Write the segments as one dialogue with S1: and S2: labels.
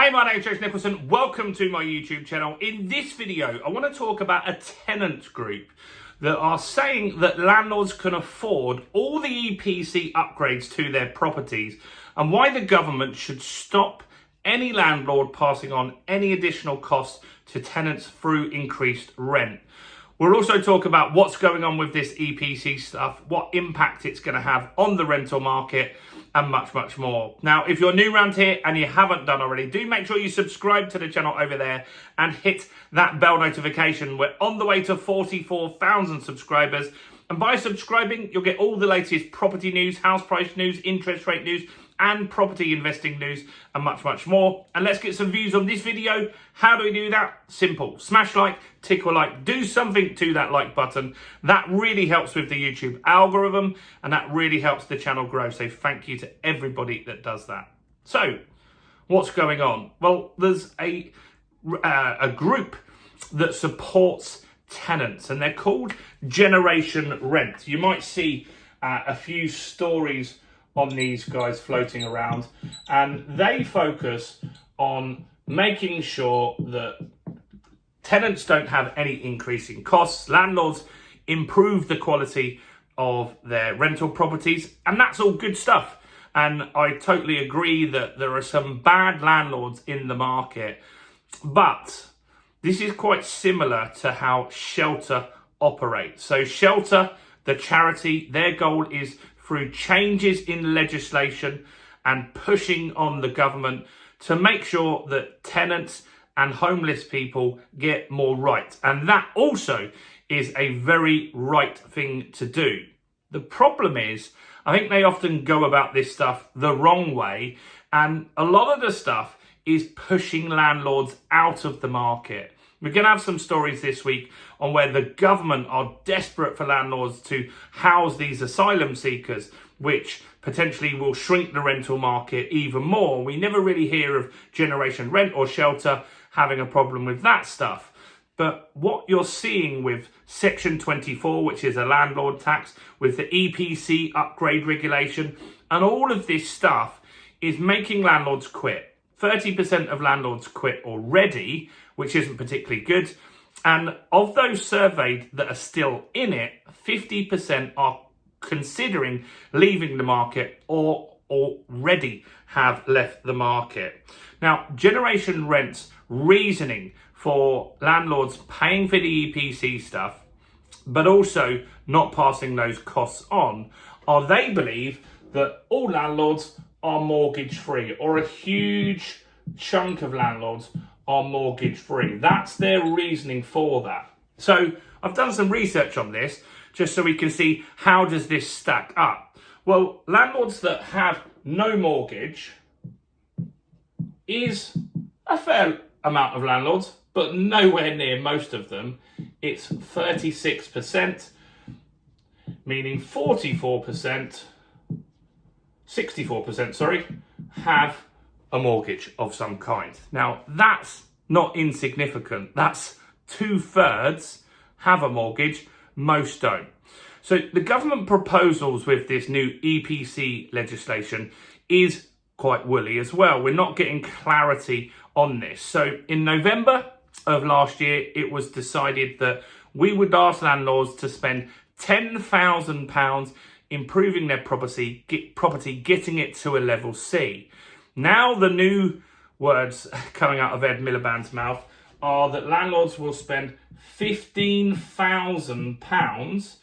S1: Hey, my name is Jason Nicholson. Welcome to my YouTube channel. In this video, I want to talk about a tenant group that are saying that landlords can afford all the EPC upgrades to their properties and why the government should stop any landlord passing on any additional costs to tenants through increased rent. We'll also talk about what's going on with this EPC stuff, what impact it's going to have on the rental market, and much, much more. Now, if you're new around here and you haven't done already, do make sure you subscribe to the channel over there and hit that bell notification. We're on the way to 44,000 subscribers. And by subscribing, you'll get all the latest property news, house price news, interest rate news, and property investing news, and much, much more. And let's get some views on this video. How do we do that? Simple. Smash like, tickle like, do something to that like button. That really helps with the YouTube algorithm, and that really helps the channel grow. So thank you to everybody that does that. So what's going on? Well, there's a group that supports tenants, and they're called Generation Rent. You might see a few stories on these guys floating around, and they focus on making sure that tenants don't have any increasing costs, landlords improve the quality of their rental properties, and that's all good stuff. And I totally agree that there are some bad landlords in the market, but this is quite similar to how Shelter operates. So Shelter, the charity, their goal is through changes in legislation and pushing on the government to make sure that tenants and homeless people get more rights. And that also is a very right thing to do. The problem is, I think they often go about this stuff the wrong way, and a lot of the stuff is pushing landlords out of the market. We're going to have some stories this week on where the government are desperate for landlords to house these asylum seekers, which potentially will shrink the rental market even more. We never really hear of Generation Rent or Shelter having a problem with that stuff. But what you're seeing with Section 24, which is a landlord tax, with the EPC upgrade regulation, and all of this stuff is making landlords quit. 30% of landlords quit already, which isn't particularly good. And of those surveyed that are still in it, 50% are considering leaving the market or already have left the market. Now, Generation Rent's reasoning for landlords paying for the EPC stuff, but also not passing those costs on, are they believe that all landlords are mortgage free, or a huge chunk of landlords are mortgage free. That's their reasoning for that. So I've done some research on this just so we can see how does this stack up. Well, landlords that have no mortgage is a fair amount of landlords, but nowhere near most of them. It's 36%, meaning 64%, have a mortgage of some kind. Now, that's not insignificant. That's 2/3 have a mortgage, most don't. So the government proposals with this new EPC legislation is quite woolly as well. We're not getting clarity on this. So in November of last year, it was decided that we would ask landlords to spend £10,000 improving their property, getting it to a level C. Now the new words coming out of Ed Miliband's mouth are that landlords will spend £15,000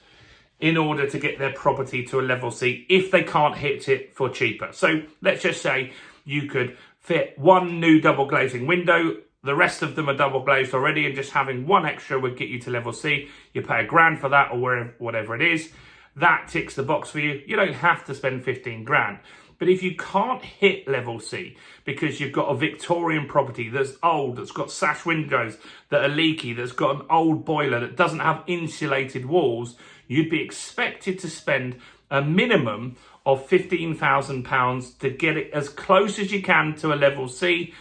S1: in order to get their property to a level C if they can't hit it for cheaper. So let's just say you could fit one new double glazing window, the rest of them are double glazed already, and just having one extra would get you to level C. You pay £1,000 for that, or whatever it is. That ticks the box for you. You don't have to spend 15 grand. But if you can't hit level C because you've got a Victorian property that's old, that's got sash windows that are leaky, that's got an old boiler that doesn't have insulated walls, you'd be expected to spend a minimum of £15,000 to get it as close as you can to a level C.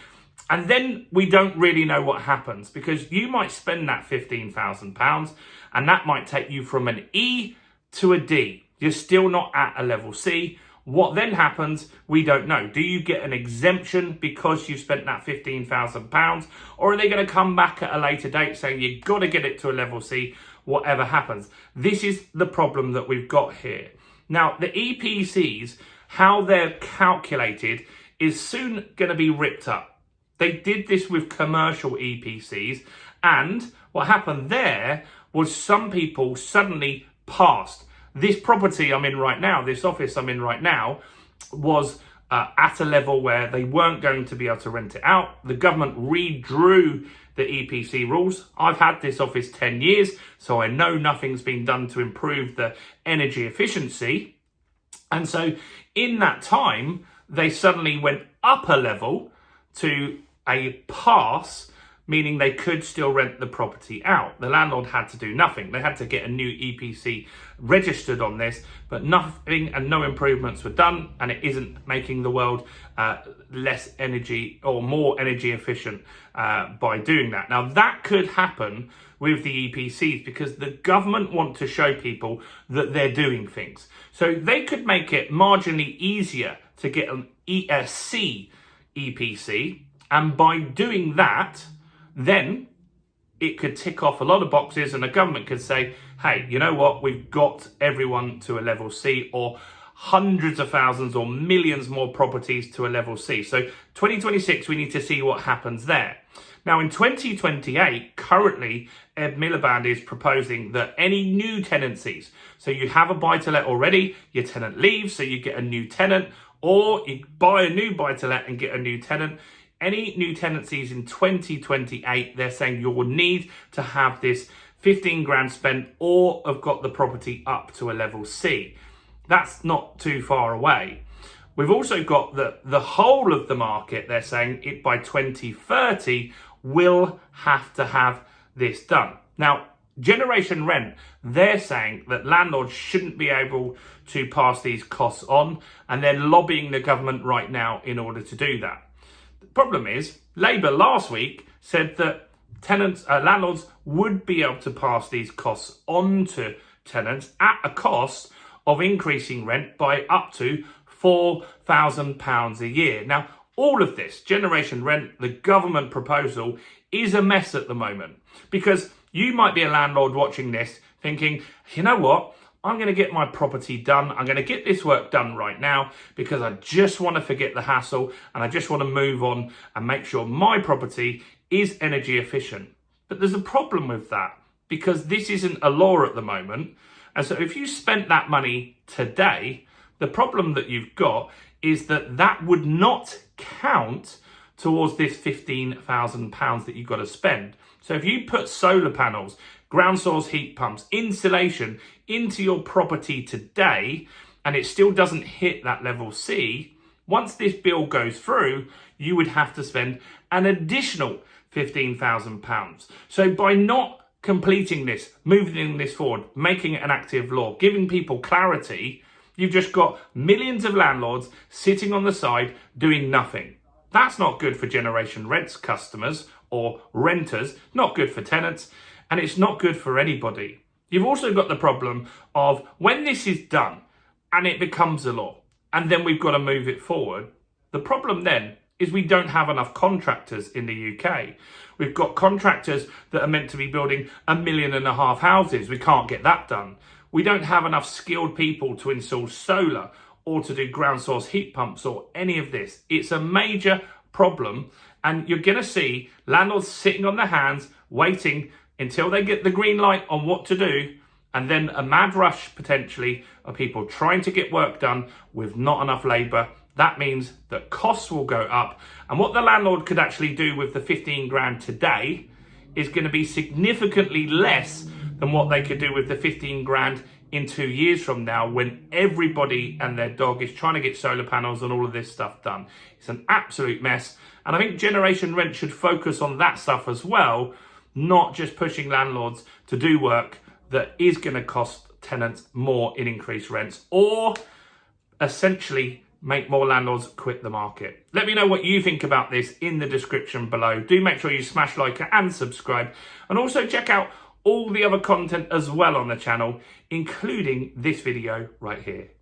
S1: And then we don't really know what happens, because you might spend that £15,000 and that might take you from an E to a D. You're still not at a level C. What then happens, we don't know. Do you get an exemption because you spent that £15,000? Or are they going to come back at a later date saying you've got to get it to a level C, whatever happens? This is the problem that we've got here. Now, the EPCs, how they're calculated, is soon going to be ripped up. They did this with commercial EPCs, and what happened there was some people suddenly passed. This property I'm in right now, this office I'm in right now, was at a level where they weren't going to be able to rent it out. The government redrew the EPC rules. I've had this office 10 years, so I know nothing's been done to improve the energy efficiency. And so in that time, they suddenly went up a level to a pass, meaning they could still rent the property out. The landlord had to do nothing. They had to get a new EPC registered on this, but nothing and no improvements were done, and it isn't making the world less energy or more energy efficient by doing that. Now, that could happen with the EPCs because the government want to show people that they're doing things. So they could make it marginally easier to get a C EPC, and by doing that, then it could tick off a lot of boxes and the government could say, hey, you know what, we've got everyone to a level C, or hundreds of thousands or millions more properties to a level C. So 2026, we need to see what happens there. Now in 2028, currently, Ed Miliband is proposing that any new tenancies, so you have a buy-to-let already, your tenant leaves, so you get a new tenant, or you buy a new buy-to-let and get a new tenant. Any new tenancies in 2028, they're saying you will need to have this 15 grand spent or have got the property up to a level C. That's not too far away. We've also got the whole of the market, they're saying it by 2030 will have to have this done. Now, generation rent, they're saying that landlords shouldn't be able to pass these costs on, and they're lobbying the government right now in order to do that. The problem is, Labour last week said that landlords would be able to pass these costs on to tenants at a cost of increasing rent by up to £4,000 a year. Now, all of this, generation rent, the government proposal, is a mess at the moment, because you might be a landlord watching this thinking, you know what? I'm going to get my property done. I'm going to get this work done right now because I just want to forget the hassle and I just want to move on and make sure my property is energy efficient. But there's a problem with that because this isn't a law at the moment. And so if you spent that money today, the problem that you've got is that that would not count towards this £15,000 that you've got to spend. So if you put solar panels, ground source heat pumps, insulation into your property today, and it still doesn't hit that level C, once this bill goes through, you would have to spend an additional £15,000. So by not completing this, moving this forward, making it an active law, giving people clarity, you've just got millions of landlords sitting on the side doing nothing. That's not good for generation rents customers or renters, not good for tenants, and it's not good for anybody. You've also got the problem of when this is done and it becomes a law, and then we've got to move it forward. The problem then is we don't have enough contractors in the UK. We've got contractors that are meant to be building 1.5 million houses. We can't get that done. We don't have enough skilled people to install solar or to do ground source heat pumps or any of this. It's a major problem, and you're going to see landlords sitting on their hands waiting until they get the green light on what to do, and then a mad rush potentially of people trying to get work done with not enough labour. That means that costs will go up, and what the landlord could actually do with the 15 grand today is going to be significantly less than what they could do with the 15 grand in 2 years from now, when everybody and their dog is trying to get solar panels and all of this stuff done. It's an absolute mess, and I think generation rent should focus on that stuff as well, not just pushing landlords to do work that is going to cost tenants more in increased rents, or essentially make more landlords quit the market. Let me know what you think about this in the description below. Do make sure you smash like and subscribe, and also check out all the other content as well on the channel, including this video right here.